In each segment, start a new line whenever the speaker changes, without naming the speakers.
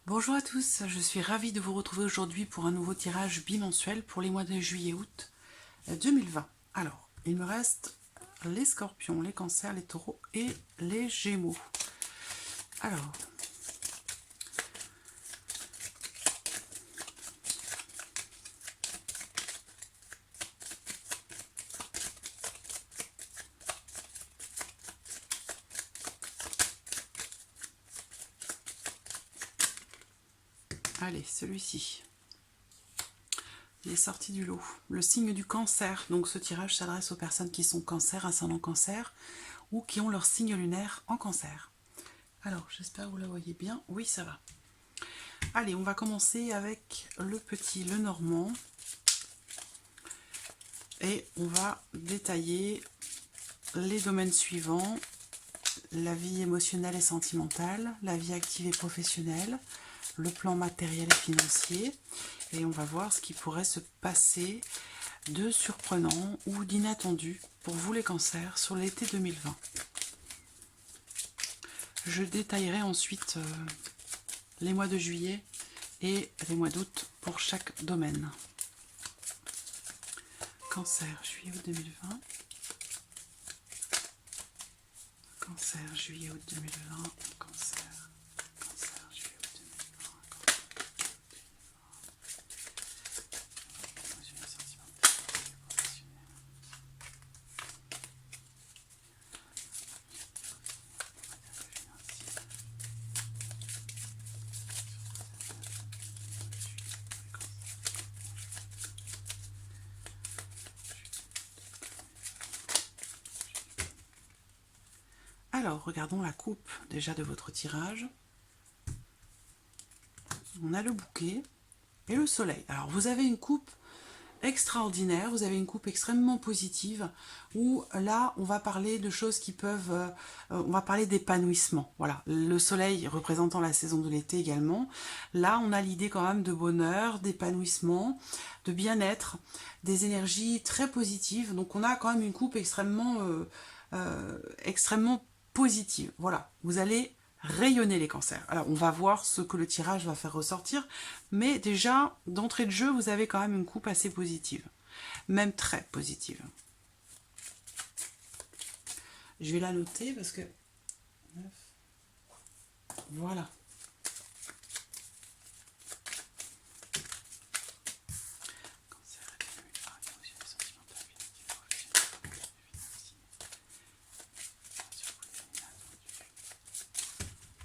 Bonjour à tous, je suis ravie de vous retrouver aujourd'hui pour un nouveau tirage bimensuel pour les mois de juillet-août 2020. Alors, il me reste les scorpions, les cancers, les taureaux et les gémeaux. Alors, allez, celui-ci. Il est sorti du lot. Le signe du cancer. Donc ce tirage s'adresse aux personnes qui sont cancer, ascendant cancer, ou qui ont leur signe lunaire en cancer. Alors, j'espère que vous la voyez bien. Oui, ça va. Allez, on va commencer avec le petit, le normand. Et on va détailler les domaines suivants. La vie émotionnelle et sentimentale, la vie active et professionnelle, le plan matériel et financier. Et on va voir ce qui pourrait se passer de surprenant ou d'inattendu pour vous les cancers sur l'été 2020. Je détaillerai ensuite les mois de juillet et les mois d'août pour chaque domaine. Cancer, juillet-août 2020. Cancer, juillet-août 2020. Cancer, juillet-août 2020. Alors, regardons la coupe déjà de votre tirage. On a le bouquet et le soleil. Alors, vous avez une coupe extraordinaire, vous avez une coupe extrêmement positive, où là, on va parler de choses qui peuvent... on va parler d'épanouissement. Voilà, le soleil représentant la saison de l'été également. Là, on a l'idée quand même de bonheur, d'épanouissement, de bien-être, des énergies très positives. Donc, on a quand même une coupe extrêmement positive. Voilà, vous allez rayonner les cancers. Alors, on va voir ce que le tirage va faire ressortir, mais déjà, d'entrée de jeu, vous avez quand même une coupe assez positive, même très positive. Je vais la noter parce que... Voilà.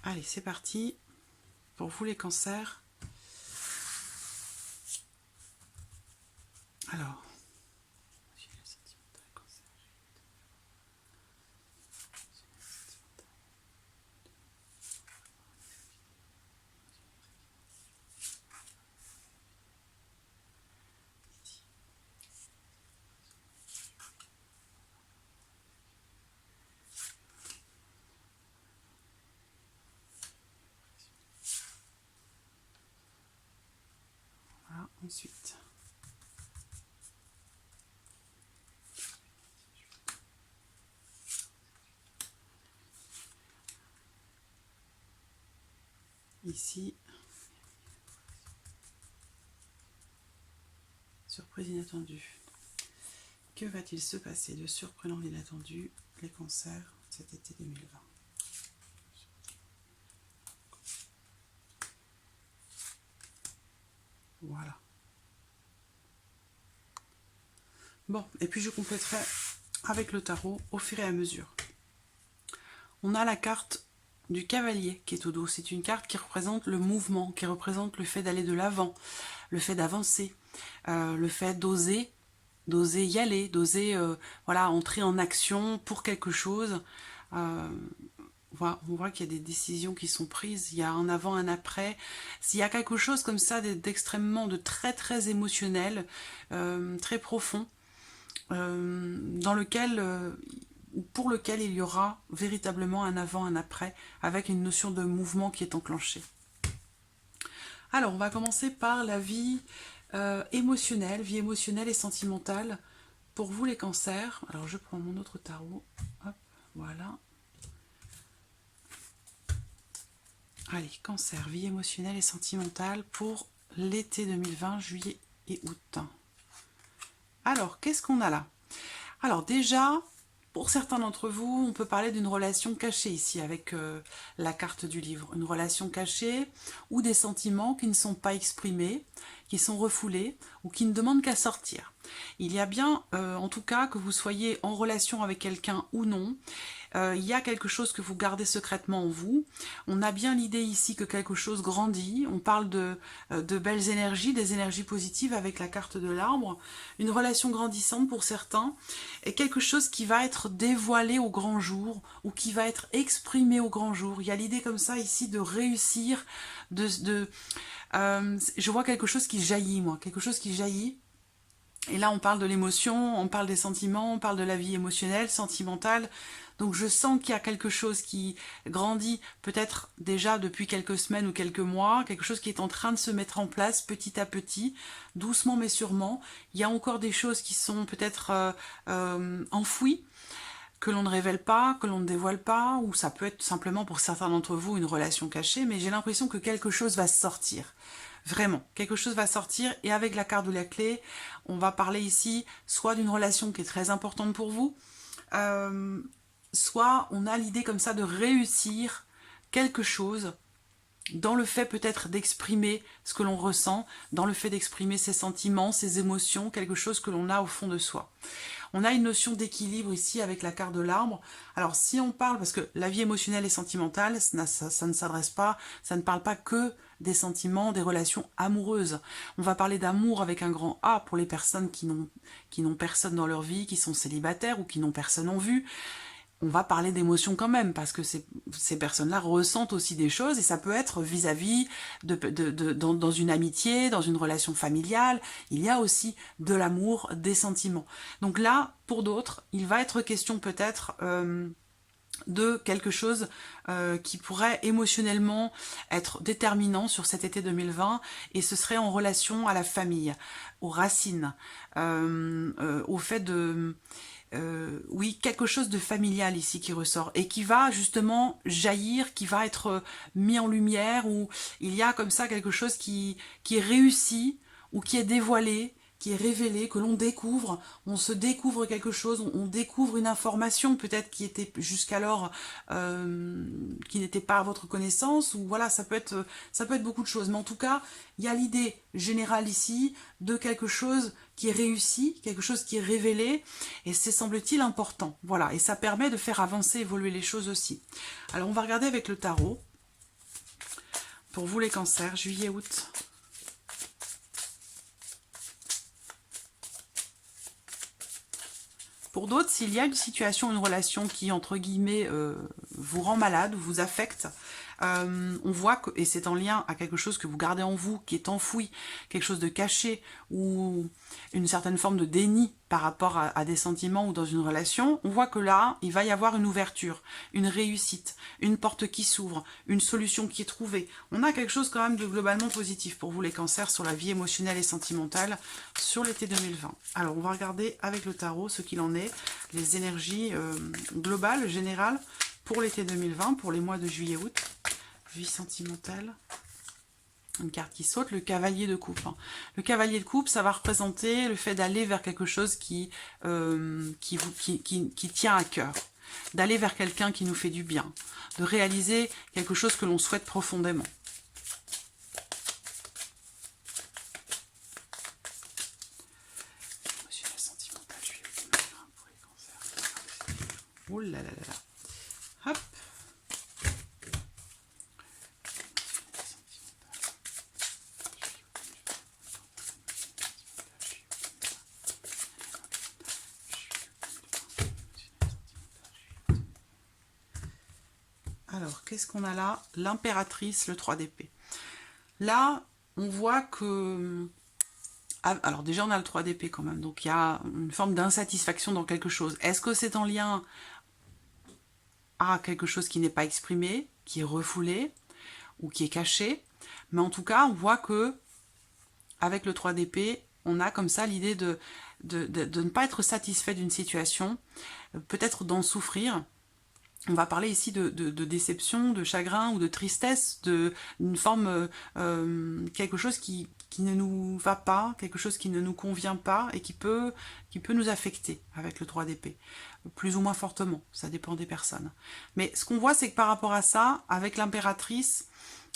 Allez, c'est parti. Pour vous les cancers. Alors. Voilà, ensuite. Ici. Surprise inattendue. Que va-t-il se passer de surprenant d'inattendu, les cancers, cet été 2020? Voilà. Bon, et puis je compléterai avec le tarot au fur et à mesure. On a la carte du cavalier qui est au dos. C'est une carte qui représente le mouvement, qui représente le fait d'aller de l'avant, le fait d'avancer, le fait d'oser y aller, d'oser voilà, entrer en action pour quelque chose. On voit qu'il y a des décisions qui sont prises, il y a un avant, un après. S'il y a quelque chose comme ça d'extrêmement, de très très émotionnel, très profond, dans lequel, pour lequel il y aura véritablement un avant, un après, avec une notion de mouvement qui est enclenchée. Alors, on va commencer par la vie émotionnelle et sentimentale pour vous les cancers. Alors, je prends mon autre tarot. Hop, voilà. Allez, Cancer, vie émotionnelle et sentimentale pour l'été 2020, juillet et août. Alors, qu'est-ce qu'on a là? Alors déjà, pour certains d'entre vous, on peut parler d'une relation cachée ici avec la carte du livre. Une relation cachée ou des sentiments qui ne sont pas exprimés, qui sont refoulés ou qui ne demandent qu'à sortir. Il y a bien, en tout cas, que vous soyez en relation avec quelqu'un ou non, il y a quelque chose que vous gardez secrètement en vous. On a bien l'idée ici que quelque chose grandit. On parle de belles énergies, des énergies positives avec la carte de l'arbre. Une relation grandissante pour certains et quelque chose qui va être dévoilé au grand jour ou qui va être exprimé au grand jour. Il y a l'idée comme ça ici de réussir, je vois quelque chose qui jaillit, moi, quelque chose qui jaillit. Et là, on parle de l'émotion, on parle des sentiments, on parle de la vie émotionnelle, sentimentale. Donc je sens qu'il y a quelque chose qui grandit, peut-être déjà depuis quelques semaines ou quelques mois, quelque chose qui est en train de se mettre en place petit à petit, doucement mais sûrement. Il y a encore des choses qui sont peut-être enfouies, que l'on ne révèle pas, que l'on ne dévoile pas, ou ça peut être simplement pour certains d'entre vous une relation cachée, mais j'ai l'impression que quelque chose va sortir. Vraiment, quelque chose va sortir et avec la carte de la clé, on va parler ici soit d'une relation qui est très importante pour vous, soit on a l'idée comme ça de réussir quelque chose dans le fait peut-être d'exprimer ce que l'on ressent, dans le fait d'exprimer ses sentiments, ses émotions, quelque chose que l'on a au fond de soi. On a une notion d'équilibre ici avec la carte de l'arbre. Alors si on parle, parce que la vie émotionnelle et sentimentale, ça ne s'adresse pas, ça ne parle pas que des sentiments, des relations amoureuses. On va parler d'amour avec un grand A pour les personnes qui n'ont personne dans leur vie, qui sont célibataires ou qui n'ont personne en vue. On va parler d'émotions quand même, parce que ces personnes-là ressentent aussi des choses, et ça peut être vis-à-vis, dans une amitié, dans une relation familiale, il y a aussi de l'amour, des sentiments. Donc là, pour d'autres, il va être question peut-être de quelque chose qui pourrait émotionnellement être déterminant sur cet été 2020, et ce serait en relation à la famille, aux racines, au fait de... oui, quelque chose de familial ici qui ressort et qui va justement jaillir, qui va être mis en lumière, où il y a comme ça quelque chose qui est réussi ou qui est dévoilé, qui est révélé, que l'on découvre, on se découvre quelque chose, on découvre une information peut-être qui était jusqu'alors, qui n'était pas à votre connaissance, ou voilà, ça peut être beaucoup de choses. Mais en tout cas, il y a l'idée générale ici de quelque chose qui est réussi, quelque chose qui est révélé, et c'est semble-t-il important. Voilà, et ça permet de faire avancer, évoluer les choses aussi. Alors on va regarder avec le tarot, pour vous les cancers, juillet-août. Pour d'autres, s'il y a une situation, une relation qui, entre guillemets, vous rend malade ou vous affecte, on voit que, et c'est en lien à quelque chose que vous gardez en vous, qui est enfoui, quelque chose de caché, ou une certaine forme de déni par rapport à des sentiments ou dans une relation, on voit que là, il va y avoir une ouverture, une réussite, une porte qui s'ouvre, une solution qui est trouvée. On a quelque chose quand même de globalement positif pour vous les cancers sur la vie émotionnelle et sentimentale sur l'été 2020. Alors on va regarder avec le tarot ce qu'il en est, les énergies globales, générales, pour l'été 2020, pour les mois de juillet-août. Vie sentimentale. Une carte qui saute, le cavalier de coupe. Le cavalier de coupe, ça va représenter le fait d'aller vers quelque chose qui tient à cœur. D'aller vers quelqu'un qui nous fait du bien. De réaliser quelque chose que l'on souhaite profondément. Émotionnel, sentimental, juillet-août 2020 pour les cancers. Ouh là là là là. Hop. Alors, qu'est-ce qu'on a là? L'impératrice, le 3 d'épée. Là, on voit que... Alors déjà, on a le 3 d'épée quand même, donc il y a une forme d'insatisfaction dans quelque chose. Est-ce que c'est en lien à quelque chose qui n'est pas exprimé, qui est refoulé, ou qui est caché? Mais en tout cas, on voit que avec le 3 d'épée, on a comme ça l'idée de ne pas être satisfait d'une situation, peut-être d'en souffrir, On va parler ici de déception, de chagrin ou de tristesse, d'une forme, quelque chose qui ne nous va pas, quelque chose qui ne nous convient pas et qui peut nous affecter avec le 3 d'épée, plus ou moins fortement, ça dépend des personnes. Mais ce qu'on voit, c'est que par rapport à ça, avec l'impératrice,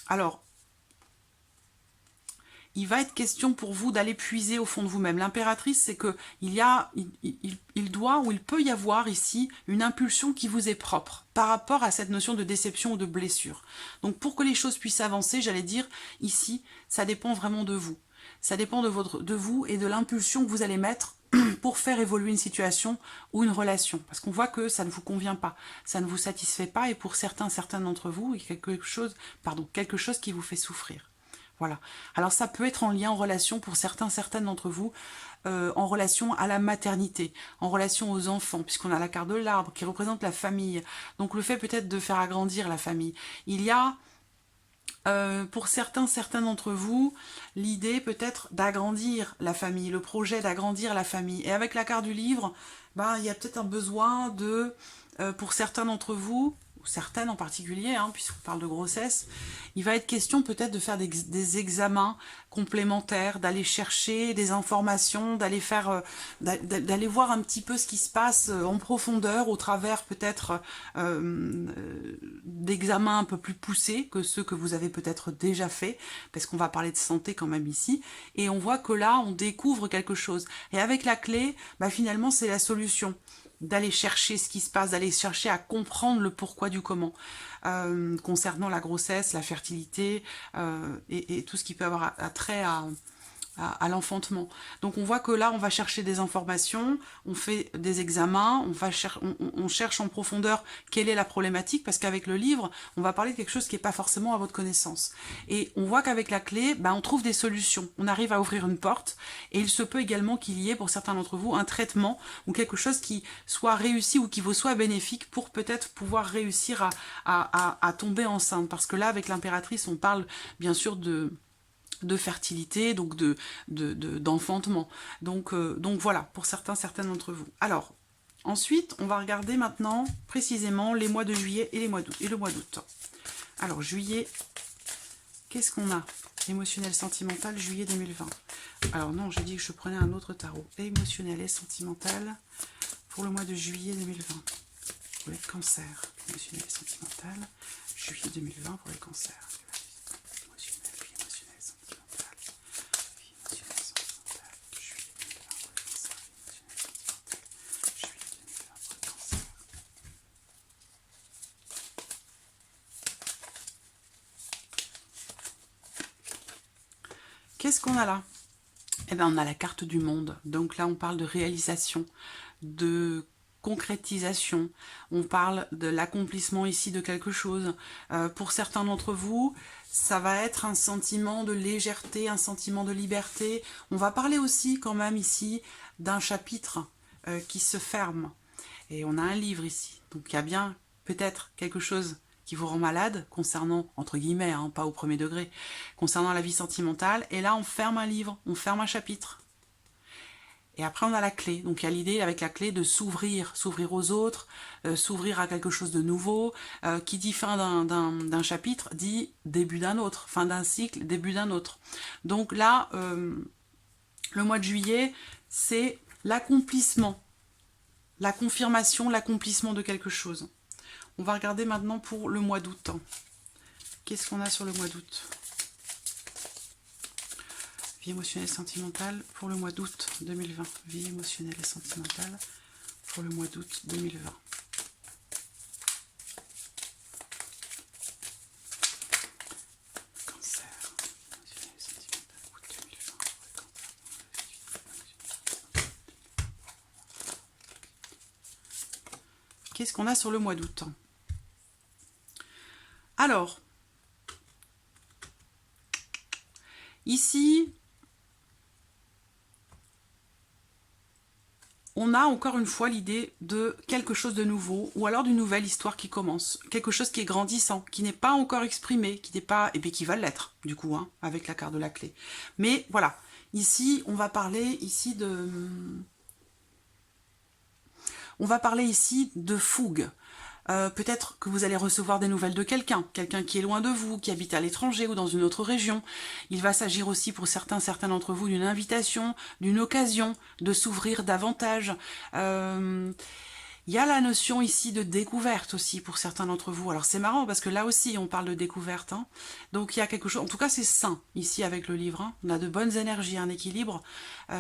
alors, il va être question pour vous d'aller puiser au fond de vous-même. L'impératrice, c'est que il doit ou il peut y avoir ici une impulsion qui vous est propre par rapport à cette notion de déception ou de blessure. Donc pour que les choses puissent avancer, j'allais dire, ici, ça dépend vraiment de vous. Ça dépend de vous et de l'impulsion que vous allez mettre pour faire évoluer une situation ou une relation. Parce qu'on voit que ça ne vous convient pas, ça ne vous satisfait pas, et pour certains d'entre vous, il y a quelque chose qui vous fait souffrir. Voilà. Alors ça peut être en lien, en relation pour certaines d'entre vous, en relation à la maternité, en relation aux enfants, puisqu'on a la carte de l'arbre qui représente la famille. Donc le fait peut-être de faire agrandir la famille. Il y a, pour certains d'entre vous, l'idée peut-être d'agrandir la famille, le projet d'agrandir la famille. Et avec la carte du livre, il y a peut-être un besoin de, pour certains d'entre vous, certaines en particulier, puisqu'on parle de grossesse, il va être question peut-être de faire des examens complémentaires, d'aller chercher des informations, d'aller d'aller voir un petit peu ce qui se passe en profondeur au travers peut-être d'examens un peu plus poussés que ceux que vous avez peut-être déjà fait, parce qu'on va parler de santé quand même ici, et on voit que là, on découvre quelque chose. Et avec la clé, finalement, c'est la solution, d'aller chercher ce qui se passe, d'aller chercher à comprendre le pourquoi du comment, concernant la grossesse, la fertilité, et tout ce qui peut avoir trait à l'enfantement. Donc on voit que là, on va chercher des informations, on fait des examens, on cherche en profondeur quelle est la problématique, parce qu'avec le livre, on va parler de quelque chose qui n'est pas forcément à votre connaissance. Et on voit qu'avec la clé, on trouve des solutions, on arrive à ouvrir une porte, et il se peut également qu'il y ait, pour certains d'entre vous, un traitement, ou quelque chose qui soit réussi, ou qui vous soit bénéfique, pour peut-être pouvoir réussir à tomber enceinte. Parce que là, avec l'impératrice, on parle bien sûr de fertilité, donc d'enfantement. Donc voilà, pour certaines d'entre vous. Alors, ensuite, on va regarder maintenant précisément les mois de juillet et le mois d'août. Alors, juillet, qu'est-ce qu'on a? Émotionnel, sentimental, juillet 2020. Alors non, j'ai dit que je prenais un autre tarot. Émotionnel et sentimental pour le mois de juillet 2020. Pour les cancers. Émotionnel et sentimental, juillet 2020 pour les cancers. Qu'est-ce qu'on a là? Eh bien, on a la carte du monde. Donc là, on parle de réalisation, de concrétisation. On parle de l'accomplissement ici de quelque chose. Pour certains d'entre vous, ça va être un sentiment de légèreté, un sentiment de liberté. On va parler aussi quand même ici d'un chapitre qui se ferme. Et on a un livre ici. Donc il y a bien peut-être quelque chose qui vous rend malade, concernant, entre guillemets, pas au premier degré, concernant la vie sentimentale, et là on ferme un livre, on ferme un chapitre. Et après on a la clé, donc il y a l'idée avec la clé de s'ouvrir aux autres, s'ouvrir à quelque chose de nouveau, qui dit fin d'un chapitre, dit début d'un autre, fin d'un cycle, début d'un autre. Donc là, le mois de juillet, c'est l'accomplissement, la confirmation, l'accomplissement de quelque chose. On va regarder maintenant pour le mois d'août. Qu'est-ce qu'on a sur le mois d'août? Vie émotionnelle et sentimentale pour le mois d'août 2020. Vie émotionnelle et sentimentale pour le mois d'août 2020. Cancer. Émotionnelle et sentimentale, août 2020. Qu'est-ce qu'on a sur le mois d'août? Alors, ici, on a encore une fois l'idée de quelque chose de nouveau, ou alors d'une nouvelle histoire qui commence, quelque chose qui est grandissant, qui n'est pas encore exprimé, qui n'est pas, et bien qui va l'être, du coup, avec la carte de la clé. Mais voilà, ici, on va parler ici de fougue. Peut-être que vous allez recevoir des nouvelles de quelqu'un qui est loin de vous, qui habite à l'étranger ou dans une autre région. Il va s'agir aussi pour certains d'entre vous d'une invitation, d'une occasion de s'ouvrir davantage. Il y a la notion ici de découverte aussi pour certains d'entre vous. Alors c'est marrant parce que là aussi on parle de découverte. Hein. Donc il y a quelque chose, en tout cas c'est sain ici avec le livre. Hein. On a de bonnes énergies, un équilibre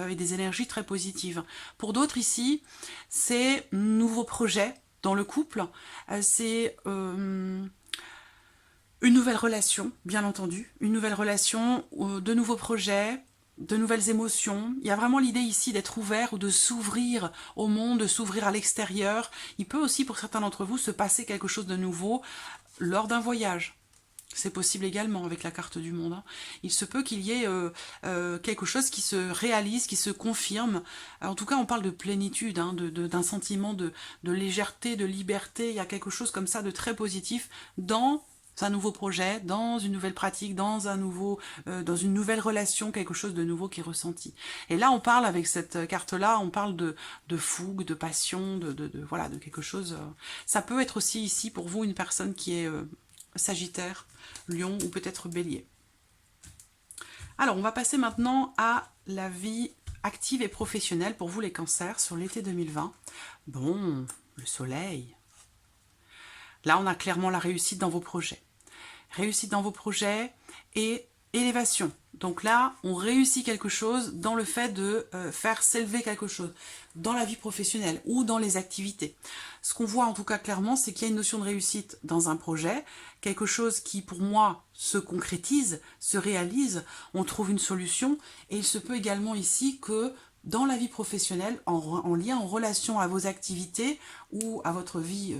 et des énergies très positives. Pour d'autres ici, c'est nouveau projet dans le couple. C'est une nouvelle relation, bien entendu. Une nouvelle relation, de nouveaux projets, de nouvelles émotions. Il y a vraiment l'idée ici d'être ouvert ou de s'ouvrir au monde, de s'ouvrir à l'extérieur. Il peut aussi, pour certains d'entre vous, se passer quelque chose de nouveau lors d'un voyage. C'est possible également avec la carte du monde. Hein. Il se peut qu'il y ait quelque chose qui se réalise, qui se confirme. En tout cas, on parle de plénitude, hein, d'un sentiment de légèreté, de liberté. Il y a quelque chose comme ça de très positif dans un nouveau projet, dans une nouvelle pratique, dans une nouvelle relation, quelque chose de nouveau qui est ressenti. Et là, on parle avec cette carte-là, on parle de fougue, de passion, voilà, de quelque chose. Ça peut être aussi ici pour vous une personne qui est Sagittaire, Lion ou peut-être Bélier. Alors, on va passer maintenant à la vie active et professionnelle pour vous les cancers sur l'été 2020. Bon, le soleil. Là, on a clairement la réussite dans vos projets. Réussite dans vos projets et élévation. Donc là, on réussit quelque chose dans le fait de faire s'élever quelque chose dans la vie professionnelle ou dans les activités. Ce qu'on voit en tout cas clairement, c'est qu'il y a une notion de réussite dans un projet, quelque chose qui pour moi se concrétise, se réalise, on trouve une solution et il se peut également ici que dans la vie professionnelle, en lien, en relation à vos activités ou à votre vie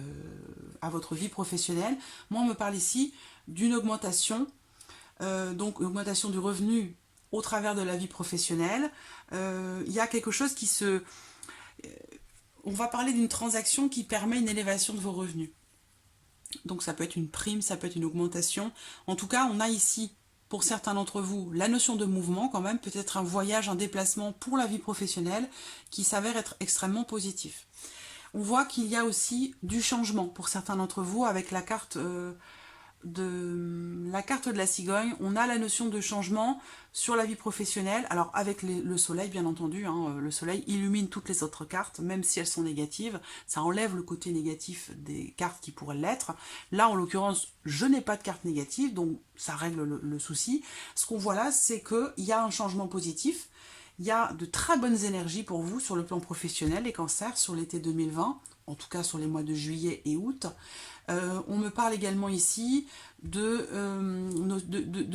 professionnelle, moi on me parle ici d'une augmentation, donc une augmentation du revenu au travers de la vie professionnelle. Il y a quelque chose qui se... on va parler d'une transaction qui permet une élévation de vos revenus. Donc ça peut être une prime, ça peut être une augmentation. En tout cas, on a ici, pour certains d'entre vous, la notion de mouvement quand même, peut-être un voyage, un déplacement pour la vie professionnelle qui s'avère être extrêmement positif. On voit qu'il y a aussi du changement pour certains d'entre vous avec la carte de la cigogne. On a la notion de changement sur la vie professionnelle. Alors avec le soleil, bien entendu, hein, le soleil illumine toutes les autres cartes, même si elles sont négatives. Ça enlève le côté négatif des cartes qui pourraient l'être. Là, en l'occurrence, je n'ai pas de carte négative, donc ça règle le souci. Ce qu'on voit là, c'est qu'il y a un changement positif. Il y a de très bonnes énergies pour vous sur le plan professionnel, les cancers, sur l'été 2020, en tout cas sur les mois de juillet et août. On me parle également ici de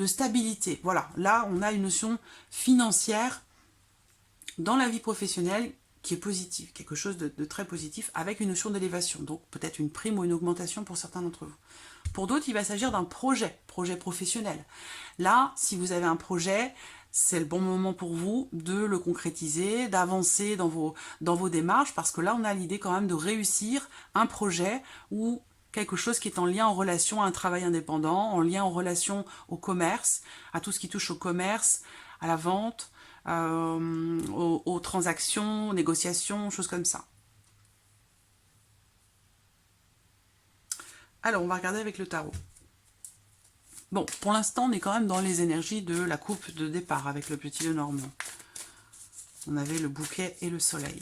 stabilité. Voilà, là on a une notion financière dans la vie professionnelle qui est positive, quelque chose de très positif avec une notion d'élévation, donc peut-être une prime ou une augmentation pour certains d'entre vous. Pour d'autres, il va s'agir d'un projet professionnel. Là, si vous avez un projet, c'est le bon moment pour vous de le concrétiser, d'avancer dans vos démarches, parce que là, on a l'idée quand même de réussir un projet ou quelque chose qui est en lien, en relation à un travail indépendant, en lien, en relation au commerce, à tout ce qui touche au commerce, à la vente, aux transactions, aux négociations, choses comme ça. Alors, on va regarder avec le tarot. Bon, pour l'instant, on est quand même dans les énergies de la coupe de départ avec le petit Lenormand. On avait le bouquet et le soleil.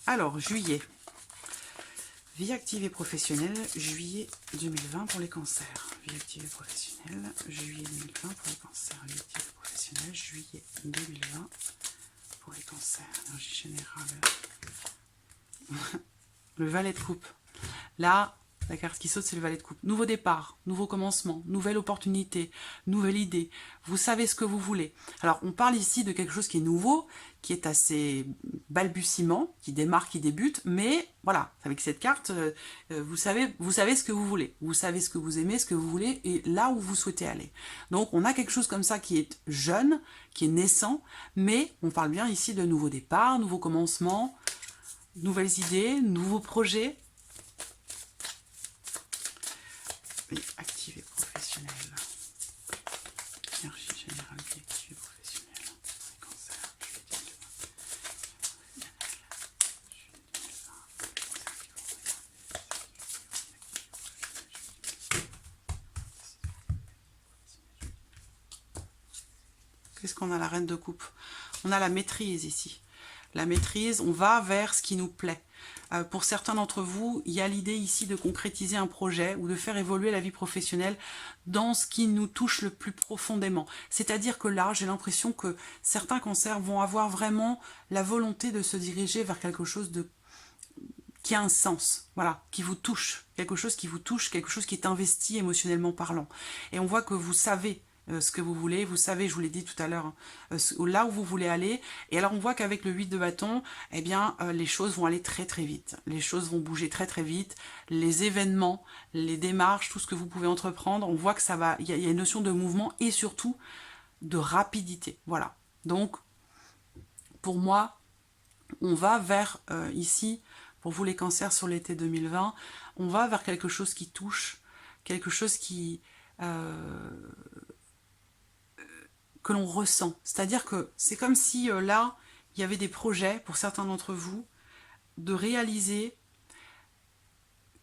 Alors, juillet. Vie active et professionnelle, juillet 2020 pour les cancers. Vie active et professionnelle, juillet 2020 pour les cancers. Vie active et professionnelle, juillet 2020 pour les cancers. Énergie générale. Le valet de coupe. Là, la carte qui saute, c'est le valet de coupe. Nouveau départ, nouveau commencement, nouvelle opportunité, nouvelle idée. Vous savez ce que vous voulez. Alors, on parle ici de quelque chose qui est nouveau, qui est assez balbutiement, qui démarre, qui débute, mais voilà, avec cette carte, vous savez ce que vous voulez. Vous savez ce que vous aimez, ce que vous voulez, et là où vous souhaitez aller. Donc, on a quelque chose comme ça qui est jeune, qui est naissant, mais on parle bien ici de nouveau départ, nouveau commencement, nouvelles idées, nouveaux projets. Vie active et professionnelle. Énergie générale, vie active et professionnelle. Les cancers, juillet 2020. Qu'est-ce qu'on a? La reine de coupe. On a la maîtrise ici. La maîtrise, on va vers ce qui nous plaît. Pour certains d'entre vous, il y a l'idée ici de concrétiser un projet ou de faire évoluer la vie professionnelle dans ce qui nous touche le plus profondément. C'est-à-dire que là, j'ai l'impression que certains cancers vont avoir vraiment la volonté de se diriger vers quelque chose qui a un sens, voilà, qui vous touche, quelque chose qui vous touche, quelque chose qui est investi émotionnellement parlant. Et on voit que vous savez ce que vous voulez, vous savez, je vous l'ai dit tout à l'heure, là où vous voulez aller. Et alors on voit qu'avec le 8 de bâton, eh bien, les choses vont aller très très vite. Les choses vont bouger très très vite. Les événements, les démarches, tout ce que vous pouvez entreprendre, on voit que ça va, il y a une notion de mouvement et surtout de rapidité. Voilà. Donc, pour moi, on va vers, ici, pour vous les cancers sur l'été 2020, on va vers quelque chose qui touche, quelque chose qui... que l'on ressent. C'est-à-dire que c'est comme si là, il y avait des projets, pour certains d'entre vous, de réaliser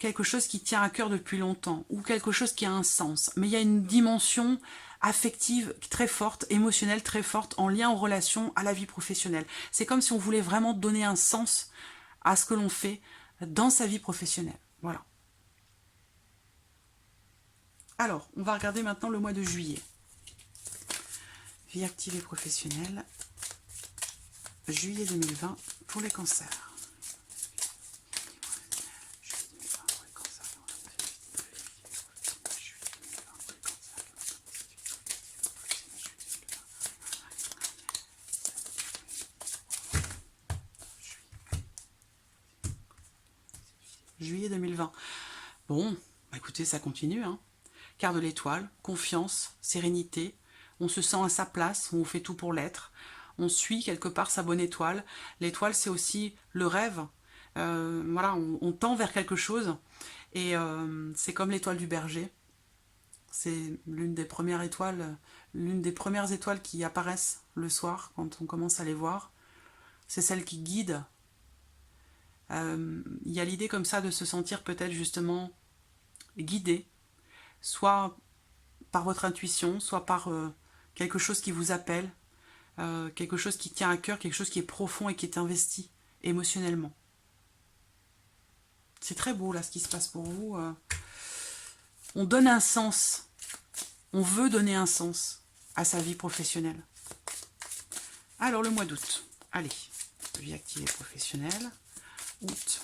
quelque chose qui tient à cœur depuis longtemps, ou quelque chose qui a un sens. Mais il y a une dimension affective très forte, émotionnelle très forte, en lien, en relation à la vie professionnelle. C'est comme si on voulait vraiment donner un sens à ce que l'on fait dans sa vie professionnelle. Voilà. Alors, on va regarder maintenant le mois de juillet. Vie active et professionnelle, juillet 2020 pour les cancers. Juillet 2020. Bon, bah écoutez, ça continue. Hein. Quart de l'étoile, confiance, sérénité. On se sent à sa place, on fait tout pour l'être. On suit quelque part sa bonne étoile. L'étoile, c'est aussi le rêve. Voilà, on tend vers quelque chose. Et c'est comme l'étoile du berger. C'est l'une des premières étoiles qui apparaissent le soir quand on commence à les voir. C'est celle qui guide. Il y a l'idée comme ça de se sentir peut-être justement guidé, soit par votre intuition, soit par quelque chose qui vous appelle, quelque chose qui tient à cœur, quelque chose qui est profond et qui est investi émotionnellement. C'est très beau là ce qui se passe pour vous. On donne un sens, on veut donner un sens à sa vie professionnelle. Alors le mois d'août, allez, vie active et professionnelle, août.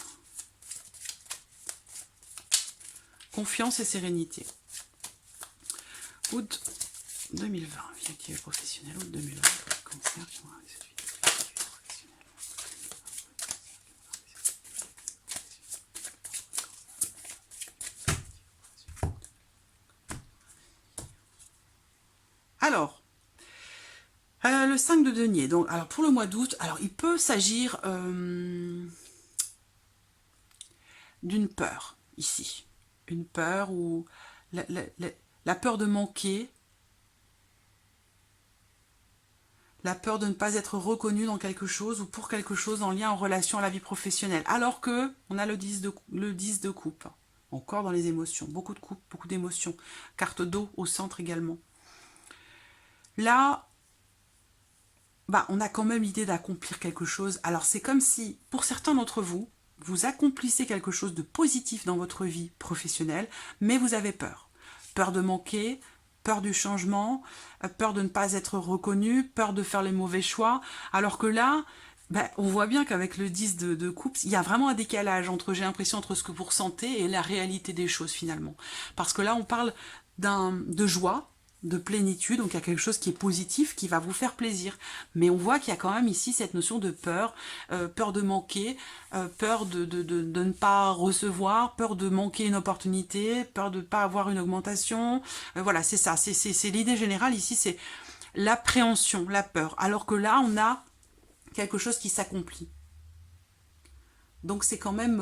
Confiance et sérénité. Août 2020, vie active et professionnelle, août 2020, cancer, alors, le 5 de denier, donc, alors pour le mois d'août, alors il peut s'agir d'une peur, ici. Une peur ou la peur de manquer, la peur de ne pas être reconnu dans quelque chose ou pour quelque chose en lien, en relation à la vie professionnelle. Alors que on a le 10 de coupe, encore dans les émotions, beaucoup de coupe, beaucoup d'émotions. Carte d'eau au centre également. Là, bah, on a quand même l'idée d'accomplir quelque chose. Alors c'est comme si, pour certains d'entre vous, vous accomplissez quelque chose de positif dans votre vie professionnelle, mais vous avez peur. Peur de manquer, peur du changement, peur de ne pas être reconnu, peur de faire les mauvais choix. Alors que là, ben, on voit bien qu'avec le 10 de coupe, il y a vraiment un décalage entre, j'ai l'impression, entre ce que vous ressentez et la réalité des choses finalement. Parce que là, on parle de joie, de plénitude, donc il y a quelque chose qui est positif, qui va vous faire plaisir. Mais on voit qu'il y a quand même ici cette notion de peur, peur de manquer, peur de ne pas recevoir, peur de manquer une opportunité, peur de ne pas avoir une augmentation. Voilà, c'est ça, c'est l'idée générale ici, c'est l'appréhension, la peur. Alors que là, on a quelque chose qui s'accomplit. Donc c'est quand même...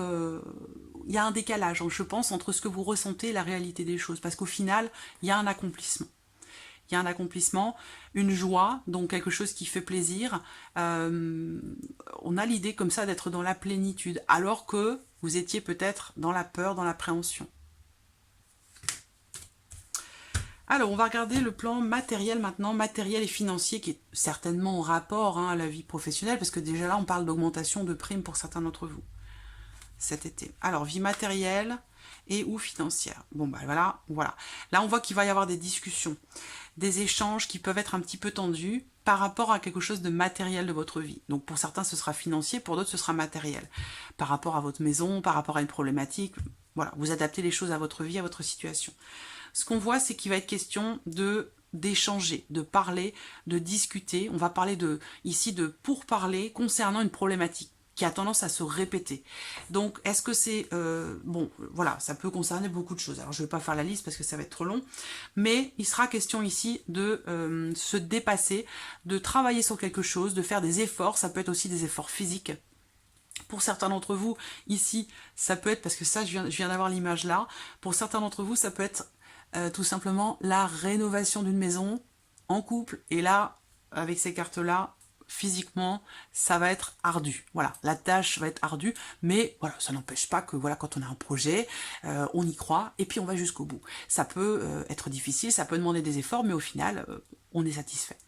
il y a un décalage, je pense, entre ce que vous ressentez et la réalité des choses. Parce qu'au final, il y a un accomplissement. Il y a un accomplissement, une joie, donc quelque chose qui fait plaisir. On a l'idée comme ça d'être dans la plénitude, alors que vous étiez peut-être dans la peur, dans l'appréhension. Alors, on va regarder le plan matériel maintenant, matériel et financier, qui est certainement en rapport à la vie professionnelle, parce que déjà là, on parle d'augmentation de primes pour certains d'entre vous cet été. Alors, vie matérielle et ou financière. Bon, bah voilà, voilà. Là, on voit qu'il va y avoir des discussions, des échanges qui peuvent être un petit peu tendus par rapport à quelque chose de matériel de votre vie. Donc, pour certains, ce sera financier, pour d'autres, ce sera matériel. Par rapport à votre maison, par rapport à une problématique. Voilà, vous adaptez les choses à votre vie, à votre situation. Ce qu'on voit, c'est qu'il va être question d'échanger, de parler, de discuter. On va parler ici de pourparler concernant une problématique qui a tendance à se répéter. Donc, est-ce que c'est... bon, voilà, ça peut concerner beaucoup de choses. Alors, je ne vais pas faire la liste parce que ça va être trop long. Mais il sera question ici de se dépasser, de travailler sur quelque chose, de faire des efforts. Ça peut être aussi des efforts physiques. Pour certains d'entre vous, ici, ça peut être, parce que ça, je viens d'avoir l'image là, pour certains d'entre vous, ça peut être tout simplement la rénovation d'une maison en couple. Et là, avec ces cartes-là, physiquement, ça va être ardu. Voilà, la tâche va être ardue, mais voilà, ça n'empêche pas que voilà, quand on a un projet, on y croit et puis on va jusqu'au bout. Ça peut être difficile, ça peut demander des efforts, mais au final, on est satisfait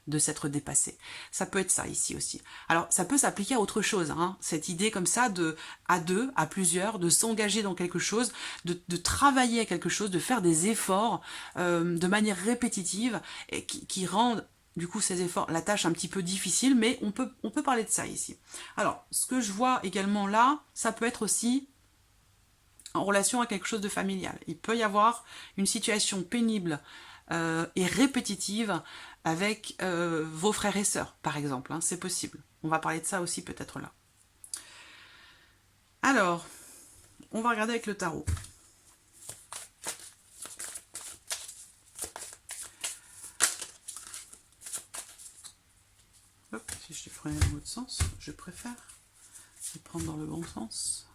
de s'être dépassé. Ça peut être ça ici aussi. Alors, ça peut s'appliquer à autre chose, hein, cette idée comme ça de, à deux, à plusieurs, de s'engager dans quelque chose, de travailler à quelque chose, de faire des efforts de manière répétitive et qui rendent du coup ces efforts, la tâche un petit peu difficile, mais on peut parler de ça ici. Alors, ce que je vois également là, ça peut être aussi en relation à quelque chose de familial. Il peut y avoir une situation pénible et répétitive avec vos frères et sœurs, par exemple. Hein, c'est possible. On va parler de ça aussi peut-être là. Alors, on va regarder avec le tarot. Hop, si je les prenais dans l'autre sens, je préfère les prendre dans le bon sens.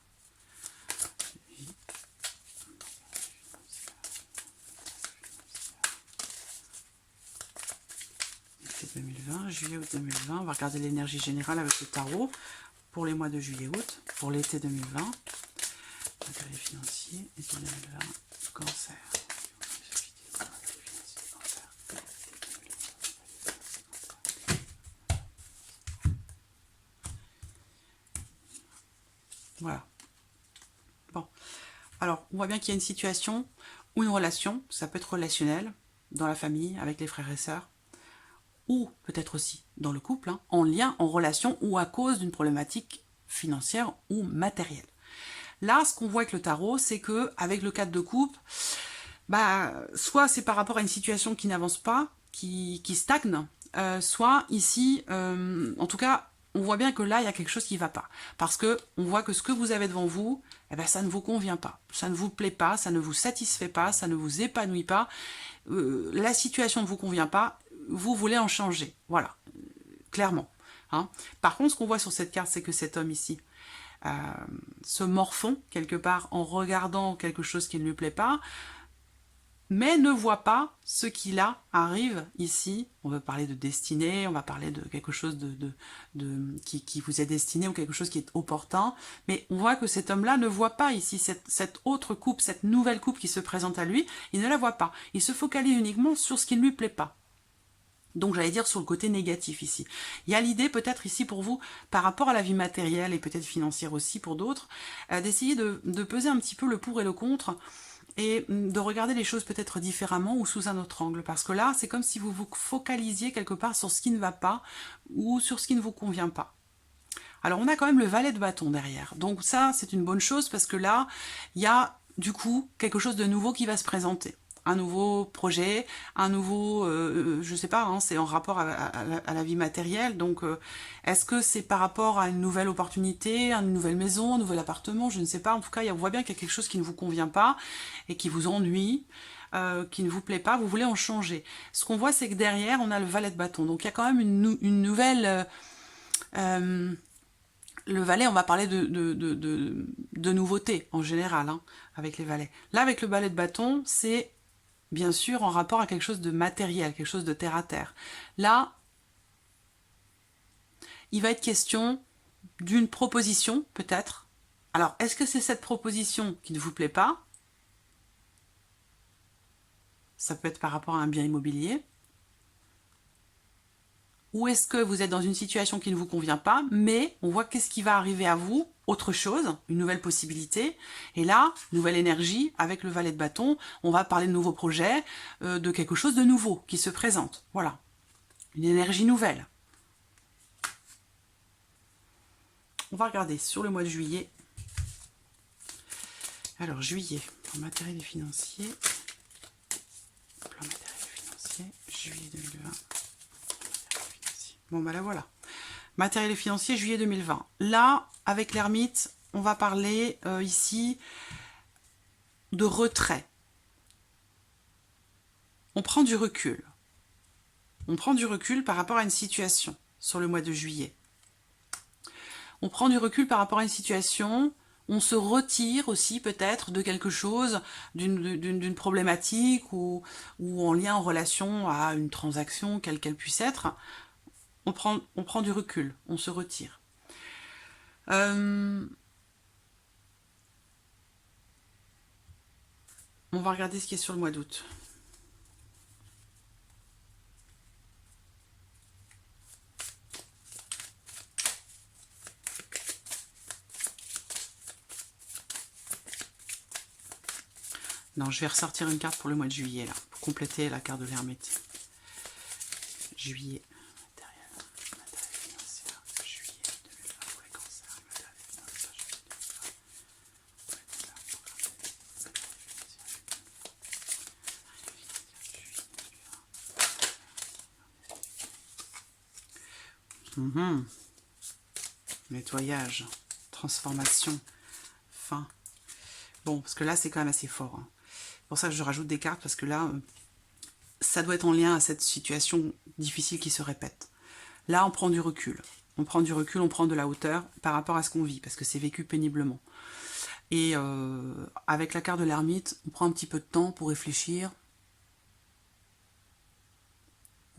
Été 2020, juillet-août 2020. On va regarder l'énergie générale avec le tarot pour les mois de juillet-août, pour l'été 2020. Matériel financier, été 2020, cancer. Voilà. Bon. Alors, on voit bien qu'il y a une situation ou une relation, ça peut être relationnel, dans la famille, avec les frères et sœurs, ou peut-être aussi dans le couple, hein, en lien, en relation, ou à cause d'une problématique financière ou matérielle. Là, ce qu'on voit avec le tarot, c'est que avec le cadre de couple, bah, soit c'est par rapport à une situation qui n'avance pas, qui stagne, soit ici, en tout cas, on voit bien que là, il y a quelque chose qui ne va pas. Parce que on voit que ce que vous avez devant vous, eh ben, ça ne vous convient pas. Ça ne vous plaît pas, ça ne vous satisfait pas, ça ne vous épanouit pas. La situation ne vous convient pas, vous voulez en changer. Voilà, clairement. Hein. Par contre, ce qu'on voit sur cette carte, c'est que cet homme ici se morfond quelque part en regardant quelque chose qui ne lui plaît pas, mais ne voit pas ce qui là arrive ici. On va parler de destinée, on va parler de quelque chose qui vous est destiné ou quelque chose qui est opportun, mais on voit que cet homme-là ne voit pas ici cette autre coupe, cette nouvelle coupe qui se présente à lui, il ne la voit pas. Il se focalise uniquement sur ce qui ne lui plaît pas. Donc j'allais dire sur le côté négatif ici. Il y a l'idée peut-être ici pour vous, par rapport à la vie matérielle et peut-être financière aussi pour d'autres, d'essayer de peser un petit peu le pour et le contre, et de regarder les choses peut-être différemment ou sous un autre angle. Parce que là, c'est comme si vous vous focalisiez quelque part sur ce qui ne va pas ou sur ce qui ne vous convient pas. Alors on a quand même le valet de bâton derrière. Donc ça, c'est une bonne chose parce que là, il y a du coup quelque chose de nouveau qui va se présenter. Un nouveau projet, un nouveau, je sais pas, hein, c'est en rapport à la vie matérielle. Donc, est-ce que c'est par rapport à une nouvelle opportunité, à une nouvelle maison, un nouvel appartement, je ne sais pas. En tout cas, on voit bien qu'il y a quelque chose qui ne vous convient pas et qui vous ennuie, qui ne vous plaît pas. Vous voulez en changer. Ce qu'on voit, c'est que derrière, on a le valet de bâton. Donc, il y a quand même une nouvelle... le valet, on va parler de nouveautés en général, hein, avec les valets. Là, avec le valet de bâton, c'est bien sûr en rapport à quelque chose de matériel, quelque chose de terre à terre. Là, il va être question d'une proposition, peut-être. Alors, est-ce que c'est cette proposition qui ne vous plaît pas? Ça peut être par rapport à un bien immobilier. Ou est-ce que vous êtes dans une situation qui ne vous convient pas, mais on voit qu'est-ce qui va arriver à vous, autre chose, une nouvelle possibilité. Et là, nouvelle énergie, avec le valet de bâton, on va parler de nouveaux projets, de quelque chose de nouveau qui se présente. Voilà, une énergie nouvelle. On va regarder sur le mois de juillet. Alors, juillet, plan matériel et financier. Plan matériel et financier, juillet 2020. Bon, bah là, voilà. Matériel et financier, juillet 2020. Là, avec l'ermite, on va parler ici de retrait. On prend du recul. On prend du recul par rapport à une situation sur le mois de juillet. On prend du recul par rapport à une situation, on se retire aussi peut-être de quelque chose, d'une problématique ou en lien, en relation à une transaction, quelle qu'elle puisse être. On prend du recul, on se retire. On va regarder ce qui est sur le mois d'août. Non, je vais ressortir une carte pour le mois de juillet, là, pour compléter la carte de l'ermite. Juillet, matériel financier, juillet 2020 pour les cancers, matériel financier, juillet 2020. Nettoyage, transformation, fin. Bon, parce que là, c'est quand même assez fort. Hein. C'est pour ça que je rajoute des cartes, parce que là, ça doit être en lien à cette situation difficile qui se répète. Là, on prend du recul. On prend du recul, on prend de la hauteur par rapport à ce qu'on vit, parce que c'est vécu péniblement. Et avec la carte de l'ermite, on prend un petit peu de temps pour réfléchir.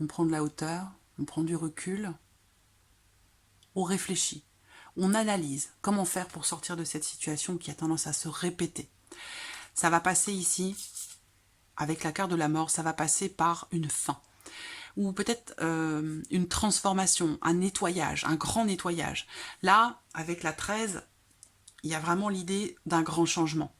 On prend de la hauteur, on prend du recul. On réfléchit. On analyse comment faire pour sortir de cette situation qui a tendance à se répéter. Ça va passer ici, avec la carte de la mort, ça va passer par une fin. Ou peut-être une transformation, un nettoyage, un grand nettoyage. Là, avec la 13, il y a vraiment l'idée d'un grand changement.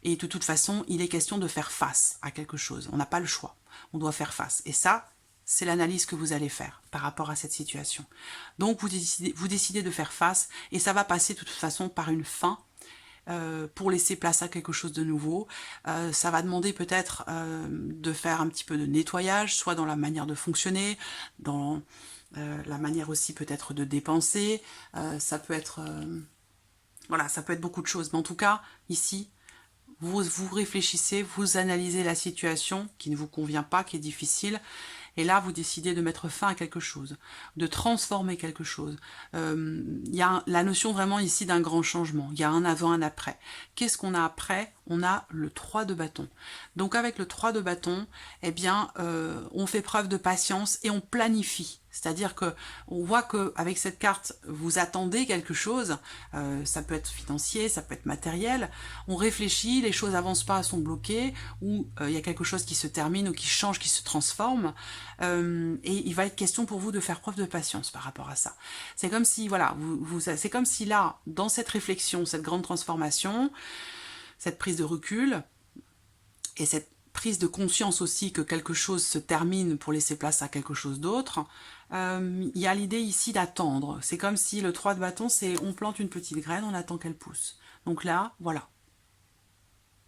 Et de toute façon, il est question de faire face à quelque chose. On n'a pas le choix. On doit faire face. Et ça, c'est l'analyse que vous allez faire par rapport à cette situation. Donc, vous décidez de faire face et ça va passer de toute façon par une fin pour laisser place à quelque chose de nouveau. Ça va demander peut-être de faire un petit peu de nettoyage, soit dans la manière de fonctionner, dans la manière aussi peut-être de dépenser. Ça peut être... voilà, ça peut être beaucoup de choses. Mais en tout cas, ici, vous réfléchissez, vous analysez la situation qui ne vous convient pas, qui est difficile. Et là, vous décidez de mettre fin à quelque chose, de transformer quelque chose. Il y a la notion vraiment ici d'un grand changement. Il y a un avant, un après. Qu'est-ce qu'on a après? On a le 3 de bâton. Donc avec le 3 de bâton, eh bien, on fait preuve de patience et on planifie. C'est-à-dire que on voit qu'avec cette carte, vous attendez quelque chose. Ça peut être financier, ça peut être matériel. On réfléchit, les choses n'avancent pas, sont bloquées, ou il y a quelque chose qui se termine ou qui change, qui se transforme. Et il va être question pour vous de faire preuve de patience par rapport à ça. C'est comme si, voilà, c'est comme si là, dans cette réflexion, cette grande transformation, cette prise de recul et cette prise de conscience aussi que quelque chose se termine pour laisser place à quelque chose d'autre, il y a l'idée ici d'attendre. C'est comme si le 3 de bâton, c'est on plante une petite graine, on attend qu'elle pousse. Donc là, voilà.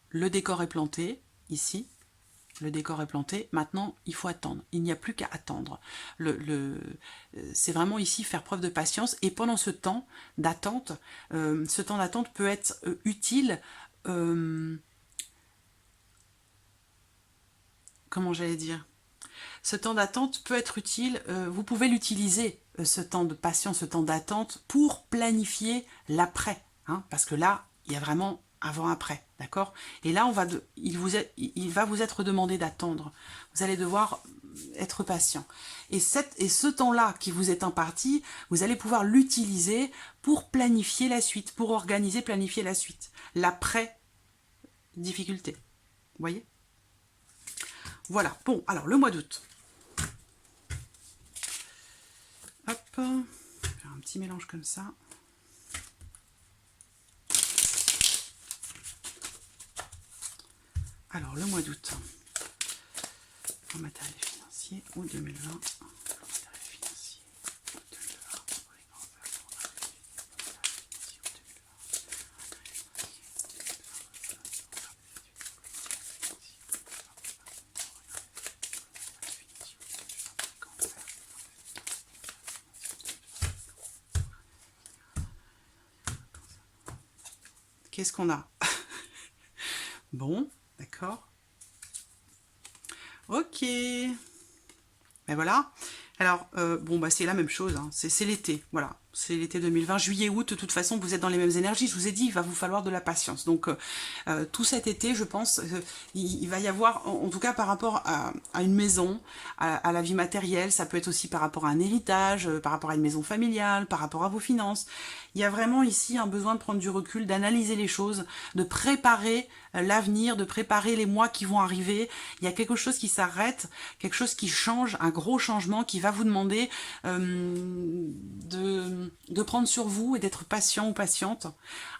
Le décor est planté, ici. Le décor est planté. Maintenant, il faut attendre. Il n'y a plus qu'à attendre. C'est vraiment ici faire preuve de patience. Et pendant ce temps d'attente, peut être utile. Comment j'allais dire? Ce temps d'attente peut être utile. Vous pouvez l'utiliser, ce temps de patience, ce temps d'attente, pour planifier l'après. Hein, parce que là, il y a vraiment avant-après, d'accord? Et là, il va vous être demandé d'attendre. Vous allez devoir être patient. Et ce temps-là qui vous est imparti, vous allez pouvoir l'utiliser pour planifier la suite, pour organiser, planifier la suite. L'après-difficulté. Vous voyez? Voilà, bon, alors le mois d'août. Hop, faire un petit mélange comme ça. Alors, le mois d'août, en matériel financier, ou 2020, en matériel financier, ou 2020, pour les grands peurs, en matériel financier, ou 2020. Qu'est-ce qu'on a? Bon, d'accord. Ok. Ben voilà. Alors, bon, bah c'est la même chose, hein. C'est l'été, voilà. C'est l'été 2020, juillet-août, de toute façon, vous êtes dans les mêmes énergies. Je vous ai dit, il va vous falloir de la patience. Donc, tout cet été, je pense, il va y avoir, en tout cas par rapport à une maison, à la vie matérielle, ça peut être aussi par rapport à un héritage, par rapport à une maison familiale, par rapport à vos finances. Il y a vraiment ici un besoin de prendre du recul, d'analyser les choses, de préparer l'avenir, de préparer les mois qui vont arriver. Il y a quelque chose qui s'arrête, quelque chose qui change, un gros changement qui va vous demander de prendre sur vous et d'être patient ou patiente.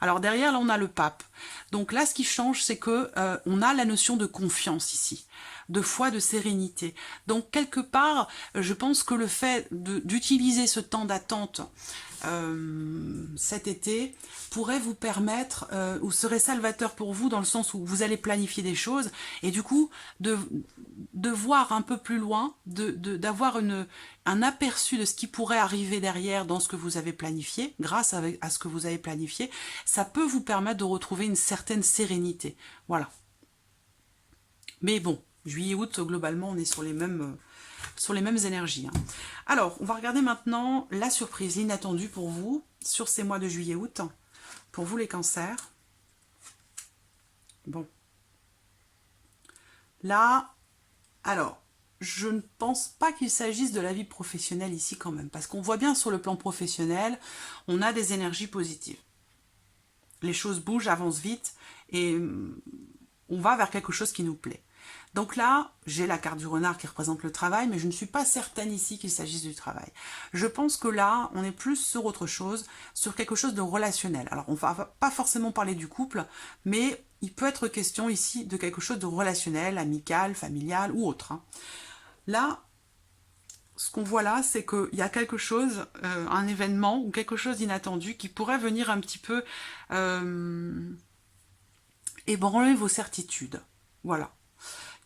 Alors derrière, là, on a le pape. Donc là, ce qui change, c'est que on a la notion de confiance ici, de foi, de sérénité. Donc quelque part, je pense que le fait d'utiliser ce temps d'attente cet été pourrait vous permettre, ou serait salvateur pour vous dans le sens où vous allez planifier des choses et du coup de voir un peu plus loin, d'avoir un aperçu de ce qui pourrait arriver derrière dans ce que vous avez planifié, grâce à ce que vous avez planifié, ça peut vous permettre de retrouver une certaine sérénité. Voilà. Mais bon, juillet-août, globalement, on est sur les mêmes énergies. Hein. Alors, on va regarder maintenant la surprise, l'inattendu pour vous, sur ces mois de juillet-août, pour vous les cancers. Bon. Là, alors, je ne pense pas qu'il s'agisse de la vie professionnelle ici quand même, parce qu'on voit bien sur le plan professionnel, on a des énergies positives. Les choses bougent, avancent vite, et on va vers quelque chose qui nous plaît. Donc là, j'ai la carte du renard qui représente le travail, mais je ne suis pas certaine ici qu'il s'agisse du travail. Je pense que là, on est plus sur autre chose, sur quelque chose de relationnel. Alors, on ne va pas forcément parler du couple, mais il peut être question ici de quelque chose de relationnel, amical, familial ou autre. Hein. Là, ce qu'on voit là, c'est qu'il y a quelque chose, un événement ou quelque chose d'inattendu qui pourrait venir un petit peu ébranler vos certitudes. Voilà.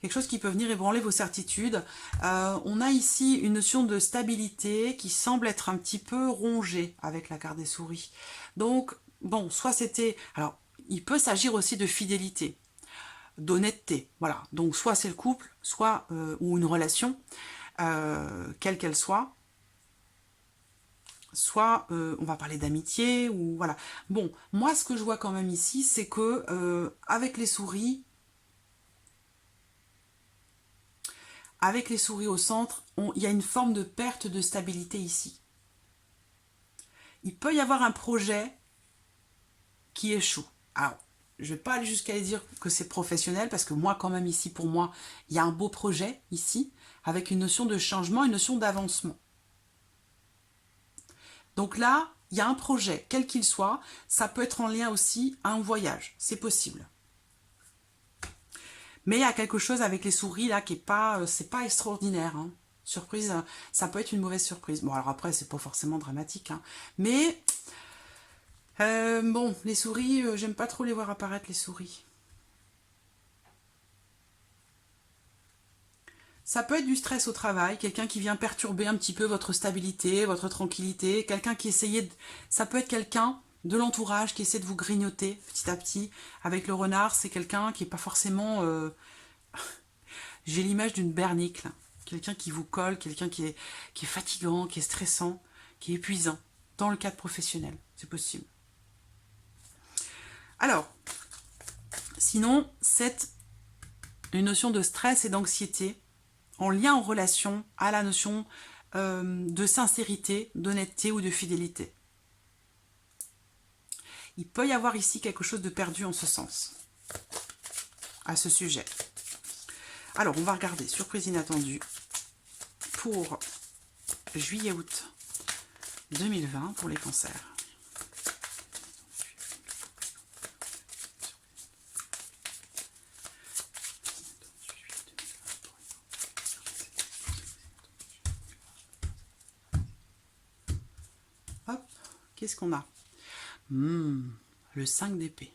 Quelque chose qui peut venir ébranler vos certitudes. On a ici une notion de stabilité qui semble être un petit peu rongée avec la carte des souris. Donc, bon, soit c'était... Alors, il peut s'agir aussi de fidélité, d'honnêteté. Voilà. Donc, soit c'est le couple, soit ou une relation, quelle qu'elle soit. Soit on va parler d'amitié, ou voilà. Bon, moi, ce que je vois quand même ici, c'est que avec les souris, au centre, il y a une forme de perte de stabilité ici. Il peut y avoir un projet qui échoue. Alors, je ne vais pas aller jusqu'à dire que c'est professionnel, parce que moi, quand même, ici, pour moi, il y a un beau projet, ici, avec une notion de changement, une notion d'avancement. Donc là, il y a un projet, quel qu'il soit, ça peut être en lien aussi à un voyage, c'est possible. Mais il y a quelque chose avec les souris là qui est pas, c'est pas extraordinaire. Hein. Surprise, ça peut être une mauvaise surprise. Bon alors après c'est pas forcément dramatique, hein. Mais bon les souris, j'aime pas trop les voir apparaître les souris. Ça peut être du stress au travail, quelqu'un qui vient perturber un petit peu votre stabilité, votre tranquillité, quelqu'un qui essayait de... Ça peut être quelqu'un de l'entourage qui essaie de vous grignoter petit à petit. Avec le renard, c'est quelqu'un qui n'est pas forcément... J'ai l'image d'une bernicle. Quelqu'un qui vous colle, quelqu'un qui est fatigant, qui est stressant, qui est épuisant. Dans le cadre professionnel, c'est possible. Alors, sinon, c'est une notion de stress et d'anxiété en lien, en relation à la notion de sincérité, d'honnêteté ou de fidélité. Il peut y avoir ici quelque chose de perdu en ce sens, à ce sujet. Alors, on va regarder, surprise inattendue, pour juillet-août 2020, pour les cancers. Hop, qu'est-ce qu'on a? Le 5 d'épée.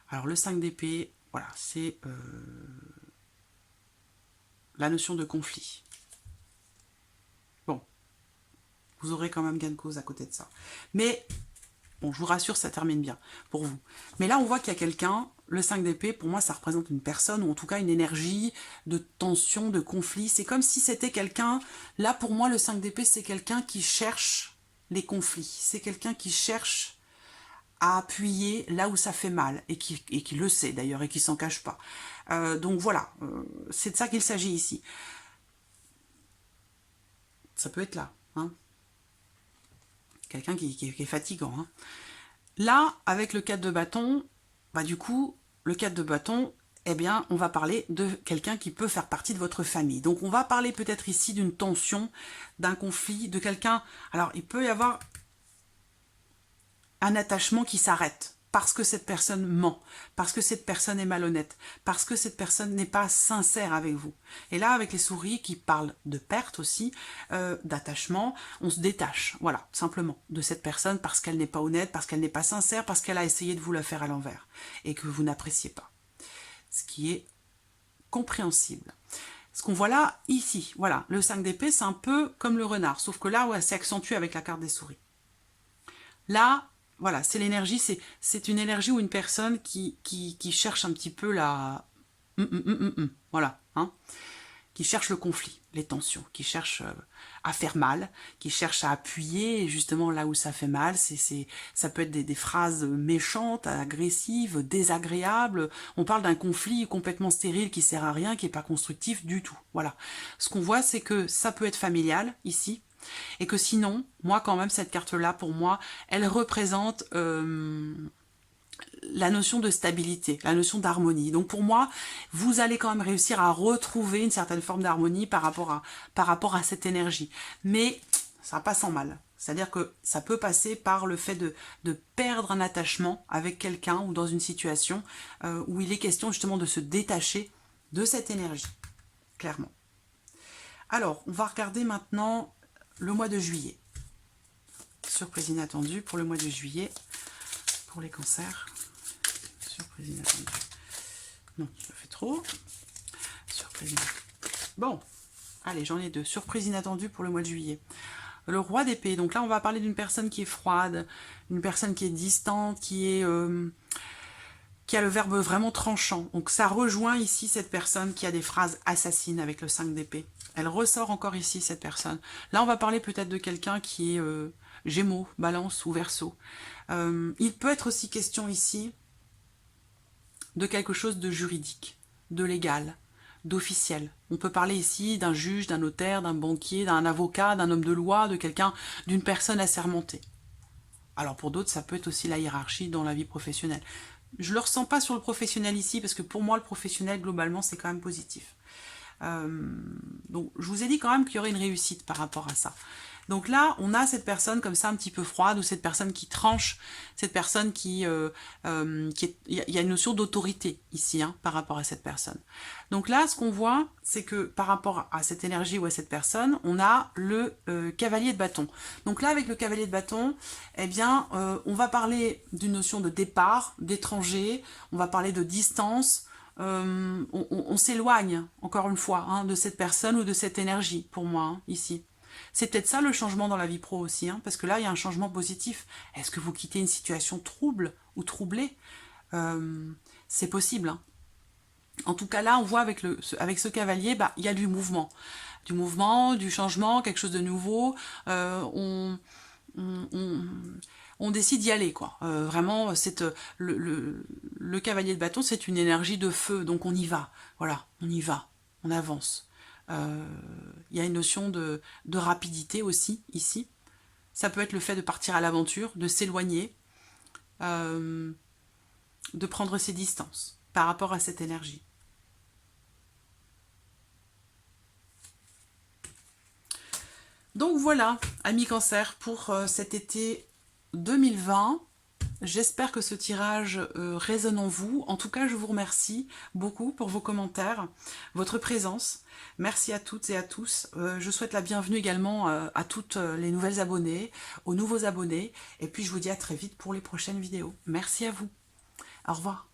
Alors, le 5 d'épée, voilà, c'est la notion de conflit. Bon, vous aurez quand même gain de cause à côté de ça. Mais, bon, je vous rassure, ça termine bien pour vous. Mais là, on voit qu'il y a quelqu'un, le 5 d'épée, pour moi, ça représente une personne, ou en tout cas une énergie de tension, de conflit. C'est comme si c'était quelqu'un, là, pour moi, le 5 d'épée, c'est quelqu'un qui cherche les conflits. C'est quelqu'un qui cherche à appuyer là où ça fait mal, et qui le sait d'ailleurs, et qui s'en cache pas. Donc voilà, c'est de ça qu'il s'agit ici. Ça peut être là, hein. Quelqu'un qui est fatigant. Hein. Là, avec le 4 de bâton, bah du coup, le 4 de bâton, eh bien, on va parler de quelqu'un qui peut faire partie de votre famille. Donc, on va parler peut-être ici d'une tension, d'un conflit, de quelqu'un... Alors, il peut y avoir un attachement qui s'arrête parce que cette personne ment, parce que cette personne est malhonnête, parce que cette personne n'est pas sincère avec vous. Et là, avec les souris qui parlent de perte aussi, d'attachement, on se détache, voilà, simplement, de cette personne parce qu'elle n'est pas honnête, parce qu'elle n'est pas sincère, parce qu'elle a essayé de vous la faire à l'envers et que vous n'appréciez pas. Ce qui est compréhensible. Ce qu'on voit là, ici, voilà, le 5 d'épée, c'est un peu comme le renard, sauf que là, ouais, c'est accentué avec la carte des souris. Là, voilà, c'est l'énergie, c'est une énergie ou une personne qui cherche un petit peu la... voilà, hein, qui cherche le conflit, les tensions, qui cherche à faire mal, qui cherche à appuyer justement là où ça fait mal. Ça peut être des phrases méchantes, agressives, désagréables. On parle d'un conflit complètement stérile qui sert à rien, qui n'est pas constructif du tout. Voilà. Ce qu'on voit, c'est que ça peut être familial, ici, et que sinon, moi quand même, cette carte-là, pour moi, elle représente la notion de stabilité, la notion d'harmonie. Donc pour moi, vous allez quand même réussir à retrouver une certaine forme d'harmonie par rapport à cette énergie. Mais ça passe en mal. C'est-à-dire que ça peut passer par le fait de perdre un attachement avec quelqu'un ou dans une situation où il est question justement de se détacher de cette énergie, clairement. Alors, on va regarder maintenant le mois de juillet. Surprise inattendue pour le mois de juillet, pour les cancers. Surprise inattendue. Non, je fais trop. Surprise inattendue. Bon, allez, j'en ai deux. Surprise inattendue pour le mois de juillet. Le roi d'épée. Donc là, on va parler d'une personne qui est froide, une personne qui est distante, qui a le verbe vraiment tranchant. Donc ça rejoint ici cette personne qui a des phrases assassines avec le 5 d'épée. Elle ressort encore ici, cette personne. Là, on va parler peut-être de quelqu'un qui est Gémeaux, Balance ou Verseau. Il peut être aussi question ici de quelque chose de juridique, de légal, d'officiel. On peut parler ici d'un juge, d'un notaire, d'un banquier, d'un avocat, d'un homme de loi, de quelqu'un, d'une personne assermentée. Alors pour d'autres, ça peut être aussi la hiérarchie dans la vie professionnelle. Je ne le ressens pas sur le professionnel ici, parce que pour moi, le professionnel, globalement, c'est quand même positif. Donc je vous ai dit quand même qu'il y aurait une réussite par rapport à ça. Donc là, on a cette personne comme ça un petit peu froide, ou cette personne qui tranche, cette personne qui est... Il y a une notion d'autorité ici, hein, par rapport à cette personne. Donc là, ce qu'on voit, c'est que par rapport à cette énergie ou à cette personne, on a le cavalier de bâton. Donc là, avec le cavalier de bâton, eh bien, on va parler d'une notion de départ, d'étranger, on va parler de distance, on s'éloigne, encore une fois, hein, de cette personne ou de cette énergie, pour moi, hein, ici. C'est peut-être ça le changement dans la vie pro aussi, hein, parce que là, il y a un changement positif. Est-ce que vous quittez une situation trouble ou troublée? C'est possible. Hein. En tout cas, là, on voit avec ce cavalier, bah, il y a du mouvement, du changement, quelque chose de nouveau. On décide d'y aller, quoi. Vraiment, le cavalier de bâton, c'est une énergie de feu, donc on y va. Voilà, on y va, on avance. Il y a une notion de rapidité aussi, ici. Ça peut être le fait de partir à l'aventure, de s'éloigner, de prendre ses distances par rapport à cette énergie. Donc voilà, amis Cancer, pour cet été 2020. J'espère que ce tirage résonne en vous. En tout cas, je vous remercie beaucoup pour vos commentaires, votre présence. Merci à toutes et à tous. Je souhaite la bienvenue également à toutes les nouvelles abonnées, aux nouveaux abonnés. Et puis, je vous dis à très vite pour les prochaines vidéos. Merci à vous. Au revoir.